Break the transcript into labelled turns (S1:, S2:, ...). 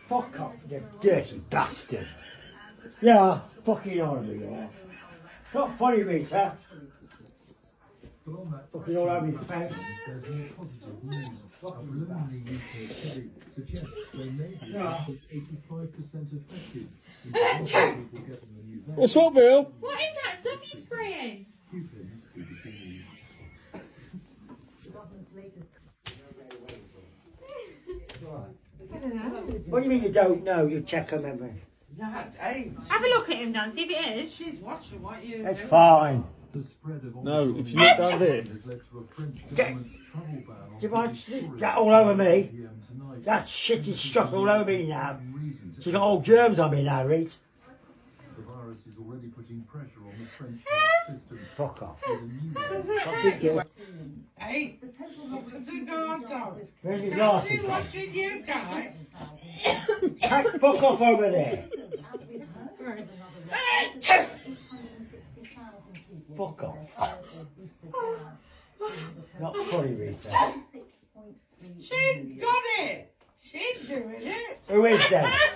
S1: Fuck off, you dirty bastard. Yeah, fucking on me, you are. It's not funny, Rita. Fucking all over your face.
S2: There's more positive news. A preliminary UK study suggests they may be as 85% effective in people getting the new vaccine.
S3: What's up, Bill?
S4: What is that stuff you spraying?
S2: Cupid, BBC News.
S1: What do you mean you don't know? You check them every.
S4: Have a look at him, Dan, see if it is.
S5: She's watching what you
S1: It's fine.
S2: The spread of
S3: No, if you look down there.
S2: has led to a French government's travel ban on
S1: Do you mind
S2: Victoria
S1: that all over me?
S2: 8 PM tonight.
S1: That shit is stuck all over me now.
S2: Reason to
S1: She's got all germs on me now, Reed.
S2: The virus is already putting pressure on the French health system.
S1: Fuck off.
S2: With a new
S1: Fuck you, dear.
S5: Hey, look at the guards on.
S1: Where's your glasses?
S5: See watching you guys.
S1: Fuck off over there. Fuck off. Not funny, Rita.
S5: She's got it. She's doing it.
S1: Who is that?